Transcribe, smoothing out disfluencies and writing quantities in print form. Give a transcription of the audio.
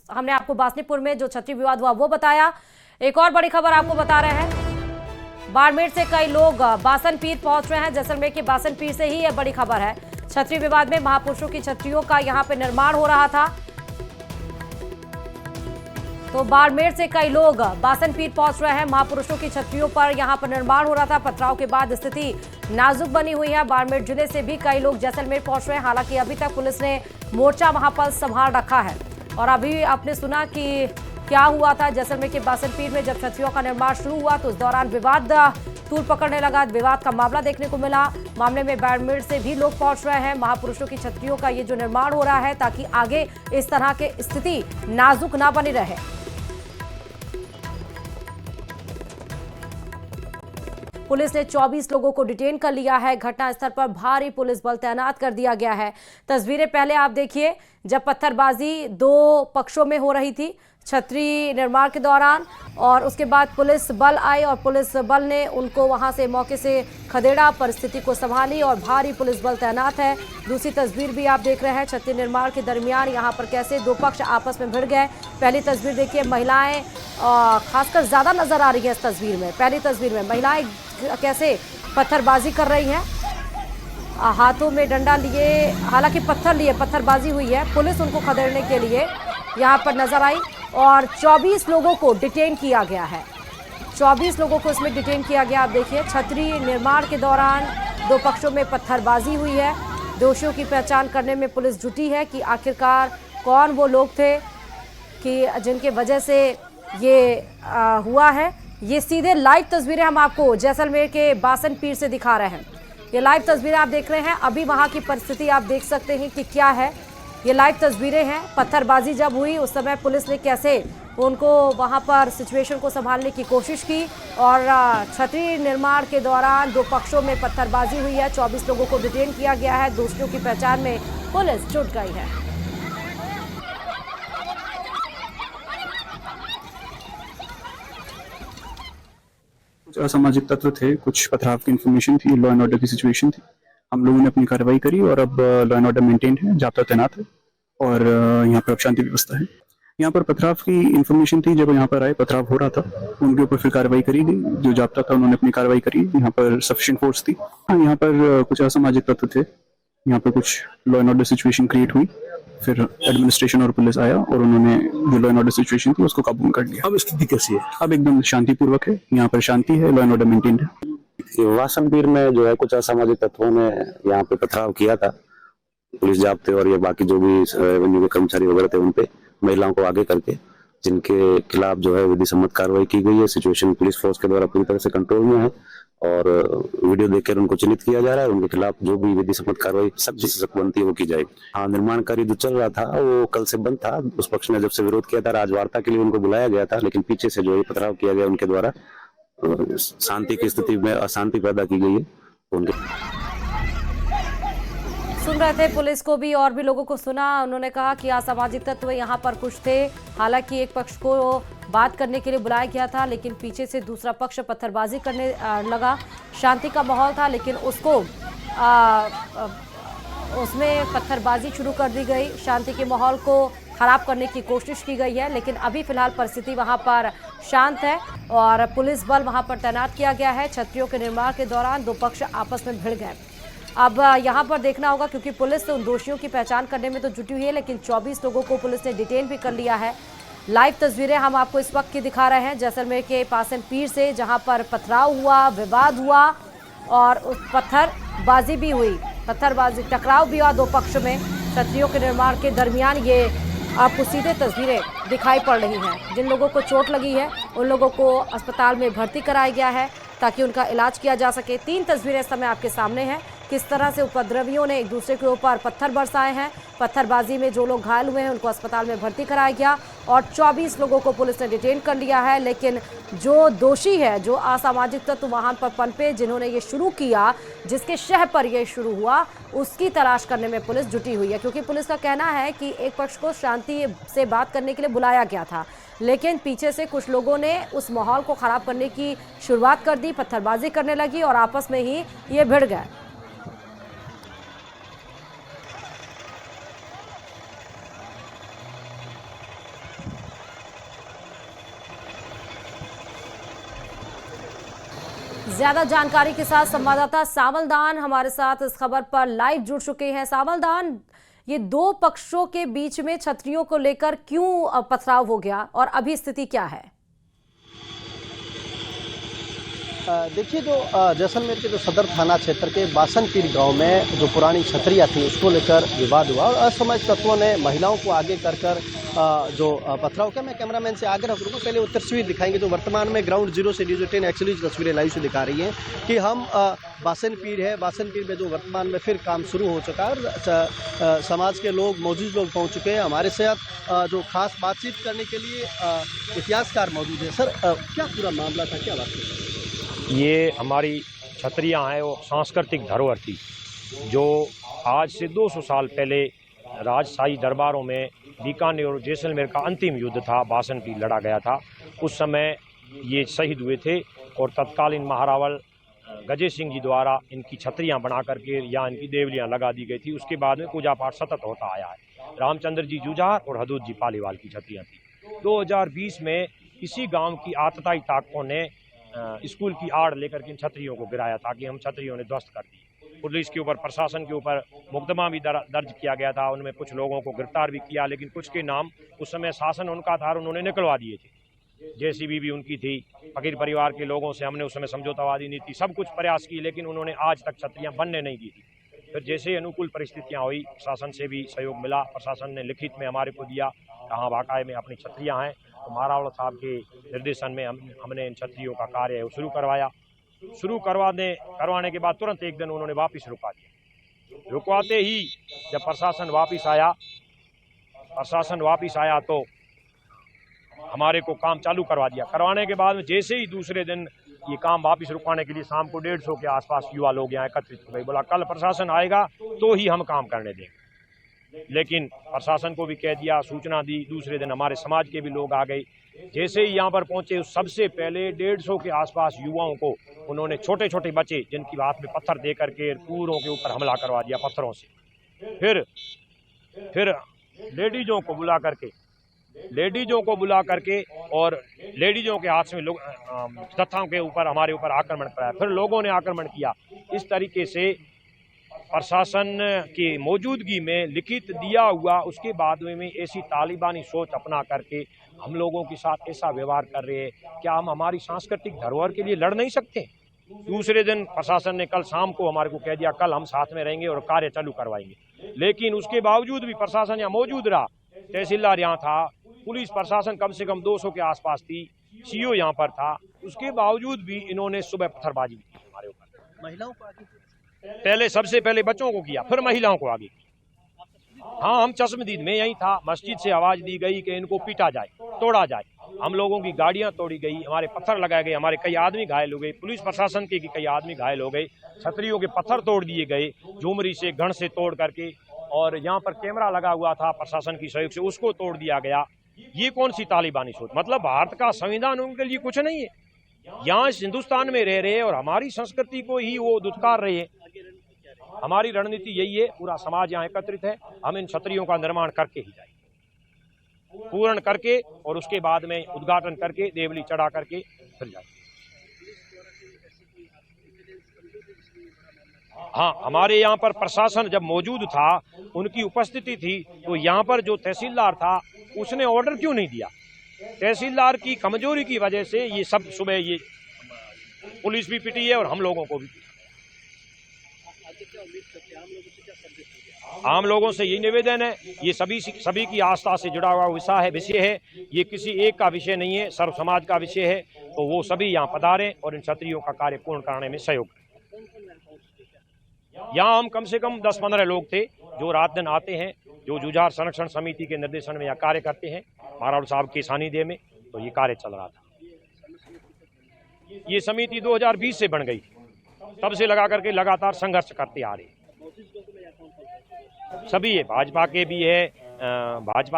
हमने आपको बासनीपुर में जो छतरी विवाद हुआ वो बताया। एक और बड़ी खबर आपको बता रहे हैं, बाड़मेर से कई लोग बासन पीर पहुंच रहे हैं। जैसलमेर के बासन पीर से ही यह बड़ी खबर है। छतरी विवाद में महापुरुषों की छतरियों का यहां पर निर्माण हो रहा था, तो बाड़मेर से कई लोग बासन पीर पहुंच रहे हैं। महापुरुषों की छतरियों पर यहां पर निर्माण हो रहा था। पथराव के बाद स्थिति नाजुक बनी हुई है। बाड़मेर जिले से भी कई लोग जैसलमेर पहुंच रहे हैं। हालांकि अभी तक पुलिस ने मोर्चा वहां पर संभाल रखा है। और अभी आपने सुना कि क्या हुआ था जैसलमेर के बासन पीर में। जब छतरियों का निर्माण शुरू हुआ तो उस दौरान विवाद तूल पकड़ने लगा। विवाद का मामला देखने को मिला। मामले में बाड़मेर से भी लोग पहुंच रहे हैं। महापुरुषों की छतरियों का ये जो निर्माण हो रहा है ताकि आगे इस तरह की स्थिति नाजुक ना बनी रहे। पुलिस ने 24 लोगों को डिटेन कर लिया है। घटनास्थल पर भारी पुलिस बल तैनात कर दिया गया है। तस्वीरें पहले आप देखिए, जब पत्थरबाजी दो पक्षों में हो रही थी छतरी निर्माण के दौरान, और उसके बाद पुलिस बल आई और पुलिस बल ने उनको वहां से मौके से खदेड़ा, परिस्थिति को संभाली और भारी पुलिस बल तैनात है। दूसरी तस्वीर भी आप देख रहे हैं, छतरी निर्माण के दरमियान यहाँ पर कैसे दो पक्ष आपस में भिड़ गए। पहली तस्वीर देखिए, महिलाएं खासकर ज्यादा नजर आ रही है इस तस्वीर में। पहली तस्वीर में महिलाएं कैसे पत्थरबाजी कर रही हैं, हाथों में डंडा लिए, हालांकि पत्थर लिए पत्थरबाजी हुई है। पुलिस उनको खदेड़ने के लिए यहाँ पर नजर आई और 24 लोगों को डिटेन किया गया है। 24 लोगों को इसमें डिटेन किया गया। आप देखिए, छतरी निर्माण के दौरान दो पक्षों में पत्थरबाजी हुई है। दोषियों की पहचान करने में पुलिस जुटी है कि आखिरकार कौन वो लोग थे कि जिनके वजह से ये हुआ है। ये सीधे लाइव तस्वीरें हम आपको जैसलमेर के बासन पीर से दिखा रहे हैं। ये लाइव तस्वीरें आप देख रहे हैं। अभी वहां की परिस्थिति आप देख सकते हैं कि क्या है। ये लाइव तस्वीरें हैं। पत्थरबाजी जब हुई उस समय पुलिस ने कैसे उनको वहां पर सिचुएशन को संभालने की कोशिश की, और छतरी निर्माण के दौरान दो पक्षों में पत्थरबाजी हुई है। 24 लोगों को डिटेन किया गया है। दोषियों की पहचान में पुलिस जुट गई है। असामाजिक तत्व थे, कुछ पथराव की इन्फॉर्मेशन थी, लॉ एंड ऑर्डर की सिचुएशन थी। हम लोगों ने अपनी कार्रवाई करी और अब लॉ एंड ऑर्डर मेंटेन है, जाब्ता तैनात है और यहाँ पर अब शांति व्यवस्था है। यहाँ पर पथराव की इन्फॉर्मेशन थी, जब यहाँ पर आए पथराव हो रहा था, उनके ऊपर फिर कार्रवाई करी गई। जो जाब्ता था उन्होंने अपनी कार्रवाई करी। यहाँ पर सफिशिएंट फोर्स थी। हाँ, यहाँ पर कुछ असामाजिक तत्व थे, यहाँ पर कुछ law and order situation create हुई। फिर एडमिनिस्ट्रेशन और पुलिस आया और उन्होंने जो लॉ एंड ऑर्डर सिचुएशन थी उसको काबू में कर लिया। अब स्थिति कैसी है? अब एकदम शांतिपूर्वक है, यहाँ पर शांति है, लॉ एंड ऑर्डर मेंटेन है। बासन पीर में जो है कुछ असामाजिक तत्वों ने यहाँ पे पथराव किया था। पुलिस जाब्ते और ये बाकी जो भी रेवेन्यू के कर्मचारी वगैरह थे उन पे, महिलाओं को आगे करके, जिनके खिलाफ जो है विधि सम्मत कार्रवाई की गई है। सिचुएशन पुलिस फोर्स के द्वारा पूरी तरह से कंट्रोल में है और वीडियो देखकर उनको चिन्हित किया जा रहा है। उनके खिलाफ जो भी विधि सम्मत कार्रवाई सख्त से सख्त बनती है वो की जाएगी। हाँ, निर्माण कार्य जो चल रहा था वो कल से बंद था। उस पक्ष ने जब से विरोध किया था, आज वार्ता के लिए उनको बुलाया गया था, लेकिन पीछे से जो ये पथराव किया गया उनके द्वारा शांति की स्थिति में अशांति पैदा की गई है। उनके सुन रहे थे पुलिस को भी और भी लोगों को सुना। उन्होंने कहा कि असामाजिक तत्व यहाँ पर कुछ थे। हालांकि एक पक्ष को बात करने के लिए बुलाया गया था, लेकिन पीछे से दूसरा पक्ष पत्थरबाजी करने लगा। शांति का माहौल था, लेकिन उसको उसमें पत्थरबाजी शुरू कर दी गई। शांति के माहौल को खराब करने की कोशिश की गई है, लेकिन अभी फिलहाल परिस्थिति वहां पर शांत है और पुलिस बल वहां पर तैनात किया गया है। छतरियों के निर्माण के दौरान दो पक्ष आपस में भिड़ गए। अब यहां पर देखना होगा, क्योंकि पुलिस उन दोषियों की पहचान करने में तो जुटी हुई है, लेकिन 24 लोगों को पुलिस ने डिटेन भी कर लिया है। लाइव तस्वीरें हम आपको इस वक्त की दिखा रहे हैं जैसलमेर के बासन पीर से, जहां पर पथराव हुआ, विवाद हुआ और उस पत्थरबाजी भी हुई, पत्थरबाजी टकराव भी हुआ दो पक्ष में। छतरियों के निर्माण के दरमियान ये आपको सीधे तस्वीरें दिखाई पड़ रही हैं। जिन लोगों को चोट लगी है उन लोगों को अस्पताल में भर्ती कराया गया है ताकि उनका इलाज किया जा सके। 3 तस्वीरें इस समय आपके सामने हैं, किस तरह से उपद्रवियों ने एक दूसरे के ऊपर पत्थर बरसाए हैं। पत्थरबाजी में जो लोग घायल हुए हैं उनको अस्पताल में भर्ती कराया गया और 24 लोगों को पुलिस ने डिटेन कर लिया है। लेकिन जो दोषी है, जो असामाजिक तत्व वहां पर पनपे, जिन्होंने ये शुरू किया, जिसके शह पर यह शुरू हुआ, उसकी तलाश करने में पुलिस जुटी हुई है। क्योंकि पुलिस का कहना है कि एक पक्ष को शांति से बात करने के लिए बुलाया गया था, लेकिन पीछे से कुछ लोगों ने उस माहौल को खराब करने की शुरुआत कर दी, पत्थरबाजी करने लगी और आपस में ही ये भिड़ गए। ज्यादा जानकारी के साथ संवाददाता सावलदान हमारे साथ इस खबर पर लाइव जुड़ चुके हैं। सावलदान, ये दो पक्षों के बीच में छतरियों को लेकर क्यों पथराव हो गया और अभी स्थिति क्या है? देखिए, जो जैसलमेर के जो सदर थाना क्षेत्र के बासनपीर गांव में जो पुरानी छतरियां थी उसको लेकर विवाद हुआ और असामाजिक तत्वों ने महिलाओं को आगे कर जो पथराव किया। मैं कैमरामैन से आग्रह करूंगा, पहले वो तस्वीर दिखाएंगे जो वर्तमान में ग्राउंड जीरो से न्यूज़ 18 एक्चुअली तस्वीरें लाइव से दिखा रही हैं कि हम बासनपीर है, बासनपीर में जो वर्तमान में फिर काम शुरू हो चुका है और समाज के लोग, मौजूद लोग पहुँच चुके हैं। हमारे साथ जो खास बातचीत करने के लिए इतिहासकार मौजूद है। सर, क्या पूरा मामला था, क्या बात है? ये हमारी छतरियाँ हैं, वो सांस्कृतिक धरोहर थी जो आज से 200 साल पहले राजशाही दरबारों में बीकानेर और जैसलमेर का अंतिम युद्ध था, बासनपीर लड़ा गया था। उस समय ये शहीद हुए थे और तत्कालीन महारावल गजे सिंह जी द्वारा इनकी छतरियाँ बना करके या इनकी देवलियाँ लगा दी गई थी। उसके बाद में पूजा पाठ सतत होता आया है। रामचंद्र जी जुझार और हदूद जी पालीवाल की छतरियाँ थी। 2020 में इसी गाँव की आतताई ताकतों ने स्कूल की आड़ लेकर के इन छतरियों को गिराया ताकि हम छतरियों ने ध्वस्त कर दी। पुलिस के ऊपर, प्रशासन के ऊपर मुकदमा भी दर्ज किया गया था। उनमें कुछ लोगों को गिरफ्तार भी किया, लेकिन कुछ के नाम उस समय शासन उनका था, उन्होंने निकलवा दिए थे। जेसीबी भी उनकी थी। फकीर परिवार के लोगों से हमने उस समय समझौतावादी नीति सब कुछ प्रयास की, लेकिन उन्होंने आज तक छतरियाँ बनने नहीं दी थी। फिर जैसे अनुकूल परिस्थितियाँ हुई, प्रशासन से भी सहयोग मिला। प्रशासन ने लिखित में हमारे को दिया कहाँ वाक़ई में अपनी छतरियाँ हैं। तो महारावल साहब के निर्देशन में हमने इन छतरियों का कार्य शुरू करवाया। शुरू करवाने के बाद तुरंत एक दिन उन्होंने वापस रुका दिया। रुकवाते ही जब प्रशासन वापस आया तो हमारे को काम चालू करवा दिया। करवाने के बाद में जैसे ही दूसरे दिन ये काम वापस रुकवाने के लिए शाम को 150 के आसपास युवा लोग यहाँ एकत्रित हो गए। बोला कल प्रशासन आएगा तो ही हम काम करने देंगे। लेकिन प्रशासन को भी कह दिया, सूचना दी। दूसरे दिन हमारे समाज के भी लोग आ गए। जैसे ही यहाँ पर पहुँचे सबसे पहले 150 के आसपास युवाओं को उन्होंने, छोटे छोटे बच्चे जिनकी हाथ में पत्थर दे करके पूरों के ऊपर हमला करवा दिया पत्थरों से। फिर लेडीजों को बुला करके और लेडीजों के हाथ में लोग तथाओं के ऊपर हमारे ऊपर आक्रमण कराया। फिर लोगों ने आक्रमण किया। इस तरीके से प्रशासन की मौजूदगी में लिखित दिया हुआ, उसके बाद में ऐसी तालिबानी सोच अपना करके हम लोगों के साथ ऐसा व्यवहार कर रहे हैं। क्या हम हमारी सांस्कृतिक धरोहर के लिए लड़ नहीं सकते? दूसरे दिन प्रशासन ने कल शाम को हमारे को कह दिया कल हम साथ में रहेंगे और कार्य चालू करवाएंगे। लेकिन उसके बावजूद भी प्रशासन यहाँ मौजूद रहा। तहसीलदार यहाँ था, पुलिस प्रशासन कम से कम 200 के आसपास थी, सीओ यहाँ पर था। उसके बावजूद भी इन्होंने सुबह पत्थरबाजी की हमारे ऊपर। महिलाओं को आगे पहले सबसे पहले बच्चों को किया, फिर महिलाओं को आगे। हाँ, हम चश्मदीद में यही था। मस्जिद से आवाज दी गई कि इनको पीटा जाए, तोड़ा जाए। हम लोगों की गाड़ियां तोड़ी गई, हमारे पत्थर लगाए गए, हमारे कई आदमी घायल हो गए। पुलिस प्रशासन के कई आदमी घायल हो गए। छतरियों के पत्थर तोड़ दिए गए, झुमरी से, गण से तोड़ करके। और यहाँ पर कैमरा लगा हुआ था प्रशासन की सहयोग से, उसको तोड़ दिया गया। ये कौन सी तालिबानी सोच? मतलब भारत का संविधान उनके लिए कुछ नहीं है। यहाँ इस हिंदुस्तान में रह रहे और हमारी संस्कृति को ही वो दुत्कार रहे हैं। हमारी रणनीति यही है, पूरा समाज यहाँ एकत्रित है। हम इन छतरियों का निर्माण करके ही जाएंगे, पूर्ण करके, और उसके बाद में उद्घाटन करके, देवली चढ़ा करके फिर जाएंगे। हाँ, हमारे यहाँ पर प्रशासन जब मौजूद था, उनकी उपस्थिति थी, तो यहाँ पर जो तहसीलदार था उसने ऑर्डर क्यों नहीं दिया? तहसीलदार की कमजोरी की वजह से ये सब सुबह ये पुलिस भी पिटी है और हम लोगों को भी। आम लोगों से यही निवेदन है, ये सभी की आस्था से जुड़ा हुआ विषय है। ये किसी एक का विषय नहीं है, सर्व समाज का विषय है। तो वो सभी यहाँ पधारें और इन छतरियों का कार्य पूर्ण कराने में सहयोग करें। यहाँ हम कम से कम 10-15 लोग थे जो रात दिन आते हैं, जो जुझार संरक्षण समिति के निर्देशन में यहाँ कार्य करते हैं, महारावल साहब के सानिध्य में। तो ये कार्य चल रहा था। ये समिति 2020 से बन गई, तब से लगा करके लगातार संघर्ष करते आ रहे हैं। सभी है, भाजपा के भी है, भाजपा